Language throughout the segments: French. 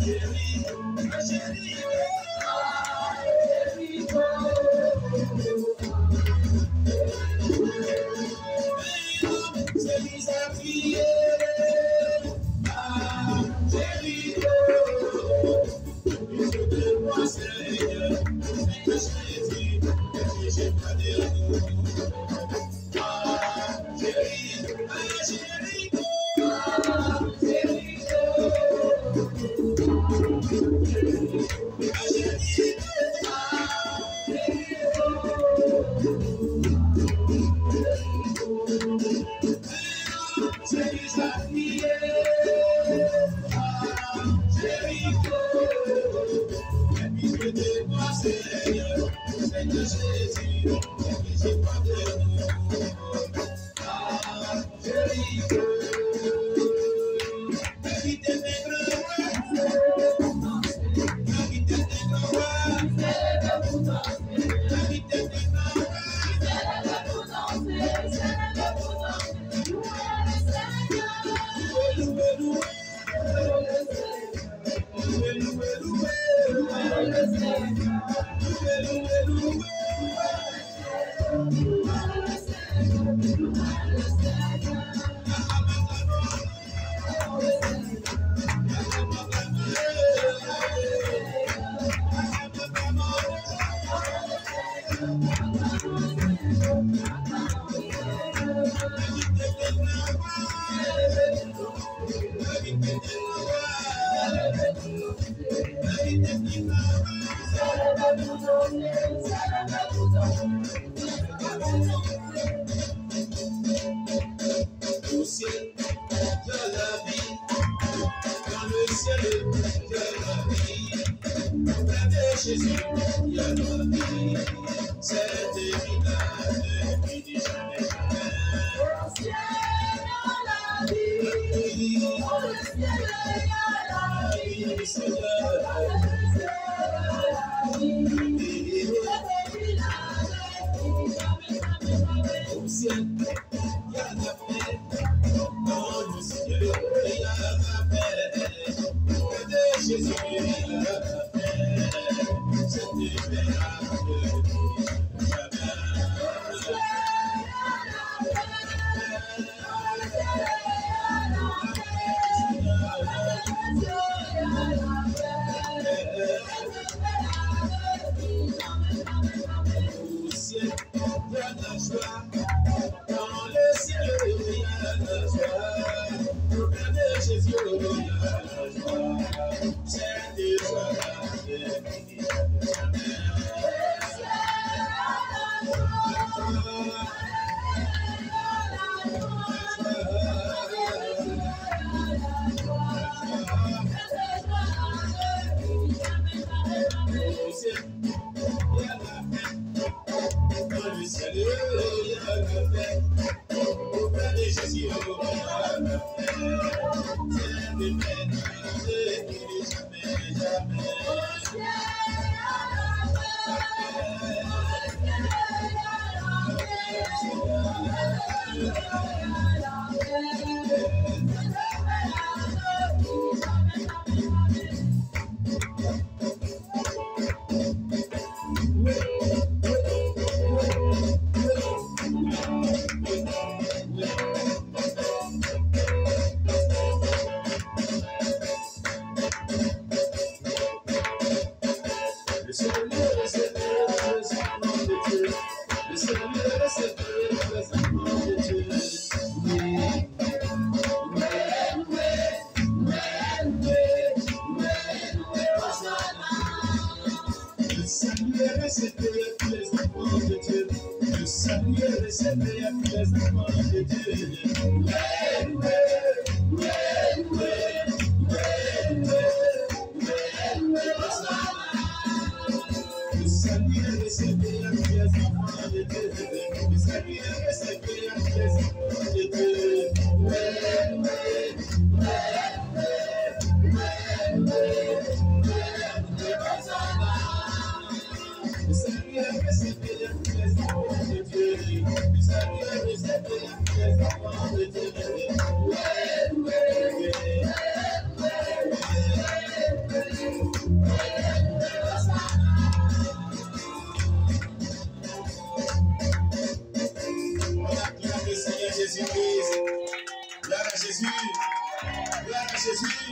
Yes,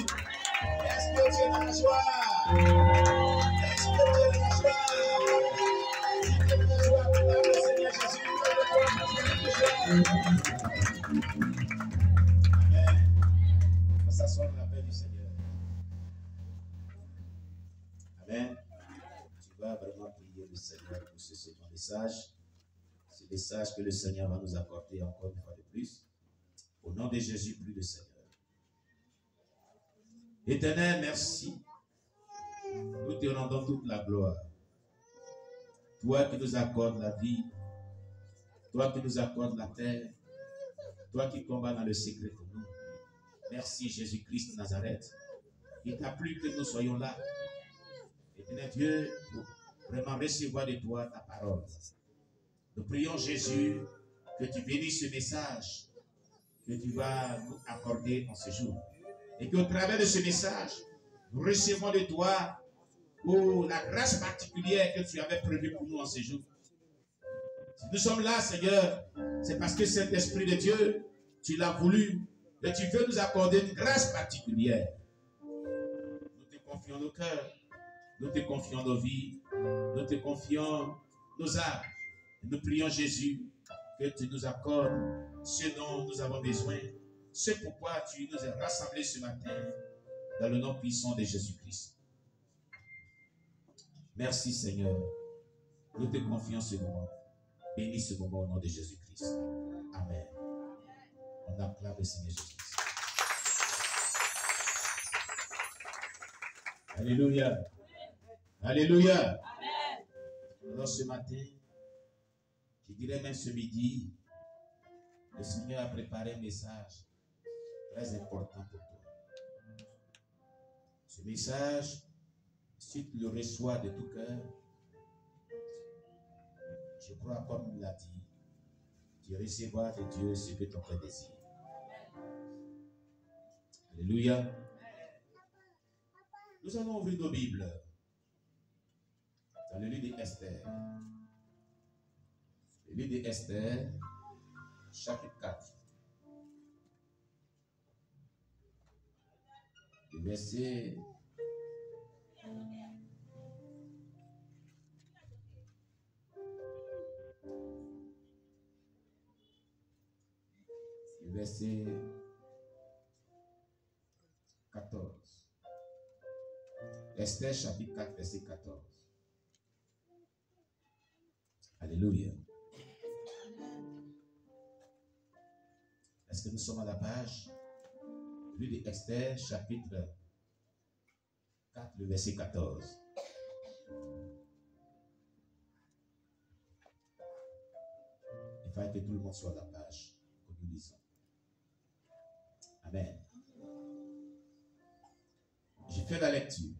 Est-ce que tu es dans la joie? Est-ce que tu es dans la joie? Si tu es dans la joie, acclame le Seigneur Jésus. Amen. On va s'asseoir dans la paix du Seigneur. Amen. Tu vas vraiment prier le Seigneur pour ce second message. Ce message que le Seigneur va nous accorder encore une fois de plus. Au nom de Jésus, plus de Seigneur. Éternel, merci. Nous te rendons toute la gloire. Toi qui nous accordes la vie, toi qui nous accordes la terre, toi qui combats dans le secret pour nous. Merci Jésus-Christ de Nazareth. Il t'a plu que nous soyons là. Éternel Dieu, pour vraiment recevoir de toi ta parole. Nous prions Jésus que tu bénisses ce message que tu vas nous accorder en ce jour. Et qu'au travers de ce message, nous recevons de toi la grâce particulière que tu avais prévue pour nous en ce jour. Si nous sommes là, Seigneur, c'est parce que Saint-Esprit de Dieu, tu l'as voulu, et tu veux nous accorder une grâce particulière. Nous te confions nos cœurs, nous te confions nos vies, nous te confions nos âmes. Et nous prions Jésus que tu nous accordes ce dont nous avons besoin. C'est pourquoi tu nous as rassemblés ce matin dans le nom puissant de Jésus-Christ. Merci Seigneur. Nous te confions ce moment. Bénis ce moment au nom de Jésus-Christ. Amen. On acclame le Seigneur Jésus-Christ. Alléluia. Alléluia. Amen. Alors ce matin, je dirais même ce midi, le Seigneur a préparé un message très important pour toi. Ce message, si tu le reçois de tout cœur, je crois, comme il l'a dit, tu recevras de Dieu ce que ton cœur désire. Alléluia. Nous allons ouvrir nos Bibles dans le livre d'Esther. Le livre d'Esther, chapitre 4. Le verset 14. Esther chapitre 4, verset 14. Alléluia. Est-ce que nous sommes à la page? Le livre d'Esther chapitre 4, le verset 14. Il fallait que tout le monde soit à la page que nous lisons. Amen. J'ai fait la lecture.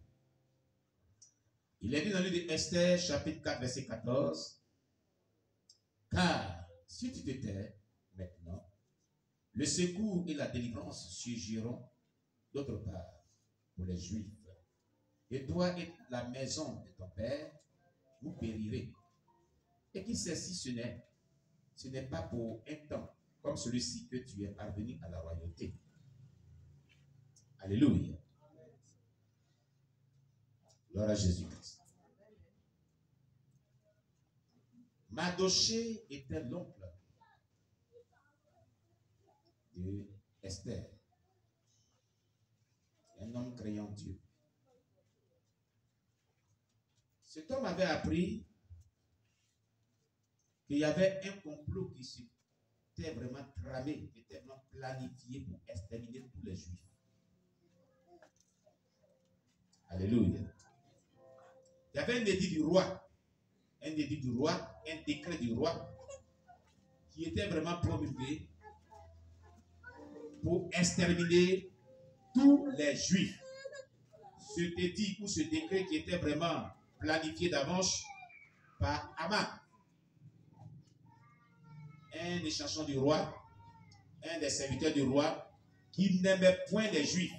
Il est dit dans le livre d'Esther, chapitre 4, verset 14. Car si tu te tais maintenant, le secours et la délivrance surgiront d'autre part pour les Juifs. Et toi et la maison de ton père, vous périrez. Et qui sait si ce n'est pas pour un temps comme celui-ci que tu es parvenu à la royauté. Alléluia. Gloire à Jésus-Christ. Mardochée était l'oncle de Esther, un homme craignant Dieu. Cet homme avait appris qu'il y avait un complot qui s'était vraiment tramé, qui était vraiment planifié pour exterminer tous les Juifs. Alléluia. Il y avait un édit du roi, un décret du roi qui était vraiment promulgué pour exterminer tous les Juifs. Ce édit ou ce décret qui était vraiment planifié d'avance par Haman, un des chansons du roi, un des serviteurs du roi, qui n'aimait point les Juifs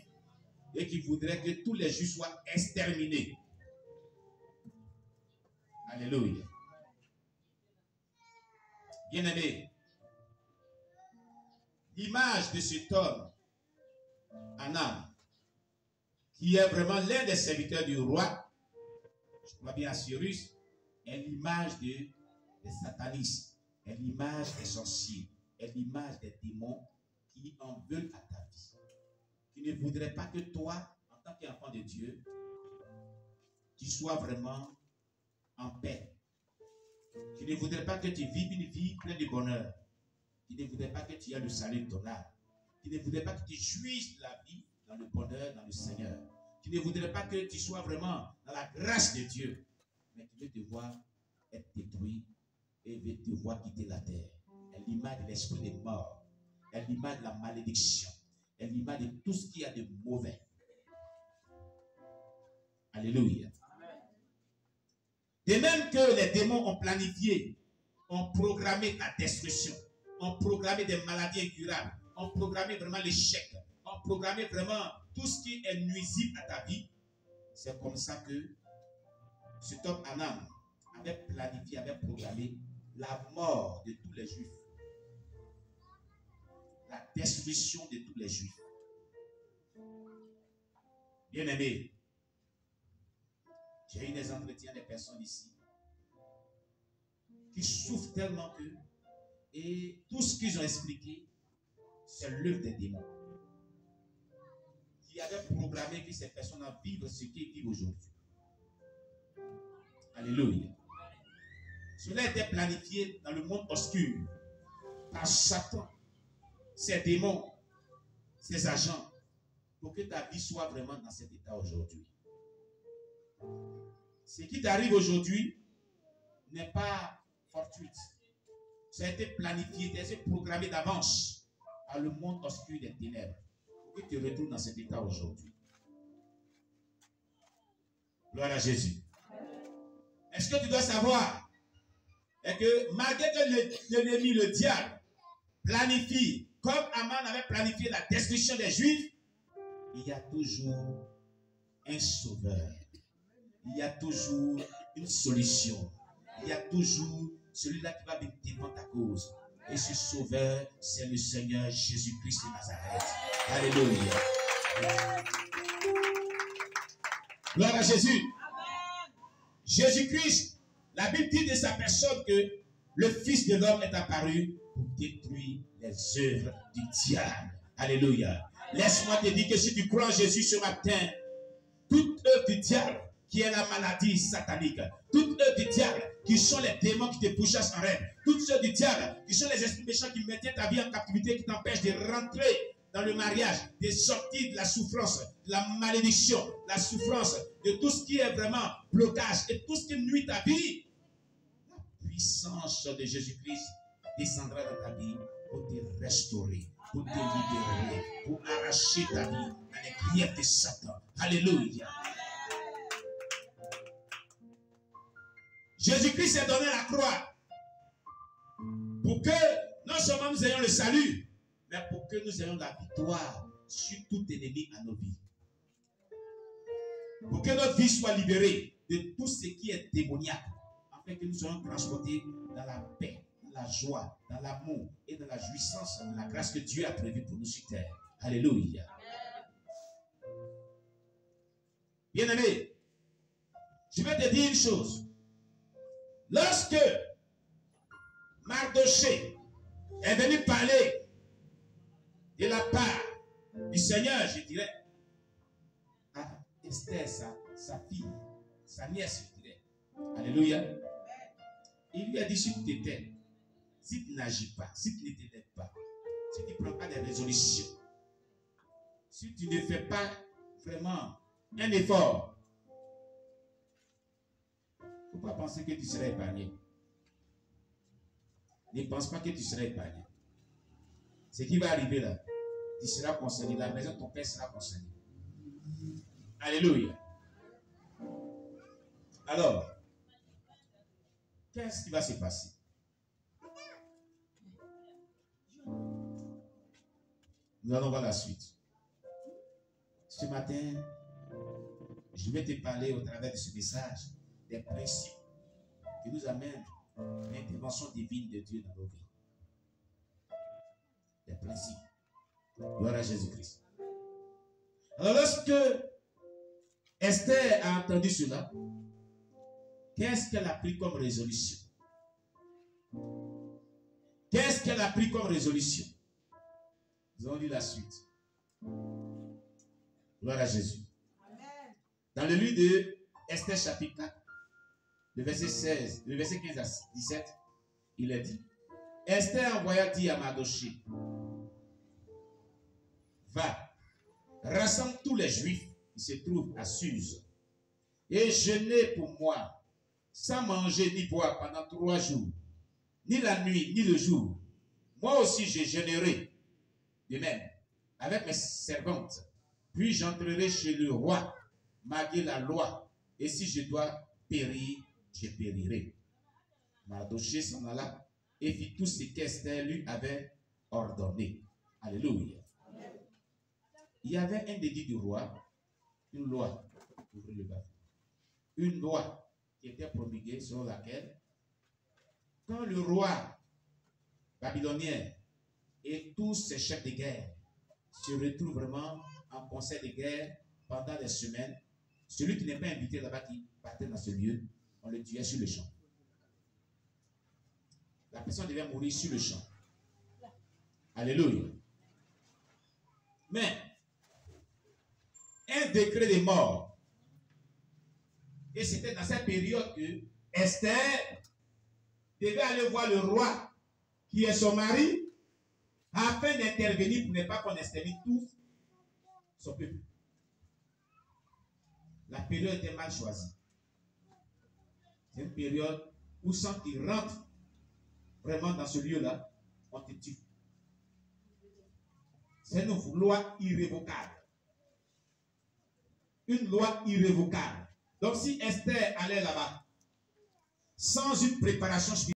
et qui voudrait que tous les Juifs soient exterminés. Alléluia. Bien-aimé, l'image de cet homme, Haman, qui est vraiment l'un des serviteurs du roi, je crois bien Cyrus, est l'image des satanistes, est l'image des sorciers, est l'image des démons qui en veulent à ta vie. Qui ne voudraient pas que toi, en tant qu'enfant de Dieu, tu sois vraiment en paix. Qui ne voudraient pas que tu vives une vie pleine de bonheur. Qui ne voudraient pas que tu aies le salut de ton âme. Qui ne voudraient pas que tu jouisses la vie dans le bonheur, dans le Seigneur. Qui ne voudraient pas que tu sois vraiment dans la grâce de Dieu. Mais qui veut te voir être détruit et veut te voir quitter la terre. Elle est l'image de l'esprit des morts. Elle est l'image de la malédiction. Elle est l'image de tout ce qu'il y a de mauvais. Alléluia. De même que les démons ont planifié, ont programmé ta destruction, ont programmé des maladies incurables, ont programmé vraiment l'échec, ont programmé vraiment tout ce qui est nuisible à ta vie, c'est comme ça que cet homme Anam avait planifié, avait programmé la mort de tous les Juifs, la destruction de tous les Juifs. Bien-aimés, j'ai eu des entretiens des personnes ici qui souffrent tellement que, et tout ce qu'ils ont expliqué, c'est l'œuvre des démons qui avaient programmé que ces personnes vivent ce qu'ils vivent aujourd'hui. Alléluia. Cela était planifié dans le monde obscur par Satan, ses démons, ses agents, pour que ta vie soit vraiment dans cet état aujourd'hui. Ce qui t'arrive aujourd'hui n'est pas fortuit. Ça a été planifié, ça a été programmé d'avance par le monde obscur des ténèbres pour que tu retournes dans cet état aujourd'hui. Gloire à Jésus. Est-ce que tu dois savoir que malgré que l'ennemi, le diable, planifie, comme Aman avait planifié la destruction des Juifs, il y a toujours un sauveur. Il y a toujours une solution. Il y a toujours celui-là qui va venir défendre ta cause. Et ce sauveur, c'est le Seigneur Jésus-Christ de Nazareth. Alléluia. Gloire à Jésus. Jésus-Christ, la Bible dit de sa personne que le Fils de l'homme est apparu pour détruire les œuvres du diable. Alléluia. Laisse-moi te dire que si tu crois en Jésus ce matin, toute œuvre du diable, qui est la maladie satanique, toute œuvre du diable, qui sont les démons qui te pourchassent en rêve, toutes œuvres du diable, qui sont les esprits méchants qui mettent ta vie en captivité, qui t'empêchent de rentrer dans le mariage, de sortir de la souffrance, de la malédiction, de la souffrance, de tout ce qui est vraiment blocage et tout ce qui nuit ta vie, la puissance de Jésus-Christ descendra dans ta vie pour te restaurer, pour te libérer, pour arracher ta vie dans les griefs de Satan. Alléluia. Jésus-Christ s'est donné la croix pour que non seulement nous ayons le salut, mais pour que nous ayons la victoire sur tout ennemi à nos vies. Pour que notre vie soit libérée de tout ce qui est démoniaque, afin que nous soyons transportés dans la paix, dans la joie, dans l'amour et dans la jouissance de la grâce que Dieu a prévue pour nous sur terre. Alléluia. Bien-aimé, je vais te dire une chose. Lorsque Mardoché est venu parler de la part du Seigneur, je dirais, à Esther, sa fille, sa nièce, je dirais. Alléluia. Il lui a dit, si tu t'étais, si tu n'agis pas, si tu ne t'élèves pas, si tu ne prends pas des résolutions, si tu ne fais pas vraiment un effort, il ne faut pas penser que tu seras épargné. Ne pense pas que tu seras épargné. Ce qui va arriver là, tu seras concerné. La maison de ton père sera concernée. Alléluia. Alors, qu'est-ce qui va se passer? Nous allons voir la suite. Ce matin, je vais te parler au travers de ce message des principes qui nous amènent l'intervention divine de Dieu dans nos vies. Des principes. Gloire à Jésus-Christ. Alors lorsque Esther a entendu cela. Qu'est-ce qu'elle a pris comme résolution? Qu'est-ce qu'elle a pris comme résolution? Nous allons lire la suite. Gloire à Jésus. Amen. Dans le livre de Esther chapitre 4, le verset 16, le verset 15 à 17, il est dit, Esther envoya dire à Mardochée, va, rassemble tous les Juifs qui se trouvent à Suse et jeûnez pour moi, sans manger ni boire pendant 3 jours, ni la nuit, ni le jour. Moi aussi, je jeûnerai de même avec mes servantes. Puis j'entrerai chez le roi, malgré la loi. Et si je dois périr, je périrai. Mardochée s'en alla et fit tout ce qu'Esther lui avait ordonné. Alléluia. Amen. Il y avait un dédit du roi, une loi, ouvrez le bas, une loi qui était promulguée selon laquelle, quand le roi babylonien et tous ses chefs de guerre se retrouvent vraiment en conseil de guerre pendant des semaines, celui qui n'est pas invité là-bas, qui partait dans ce lieu, on le tuait sur le champ. La personne devait mourir sur le champ. Alléluia. Mais, un décret de mort, et c'était dans cette période que Esther devait aller voir le roi, qui est son mari, afin d'intervenir pour ne pas qu'on extermine tous son peuple. La période était mal choisie. C'est une période où sans qu'il rentre vraiment dans ce lieu-là, on te tue. C'est une loi irrévocable. Une loi irrévocable. Donc si Esther allait là-bas, sans une préparation spirituelle,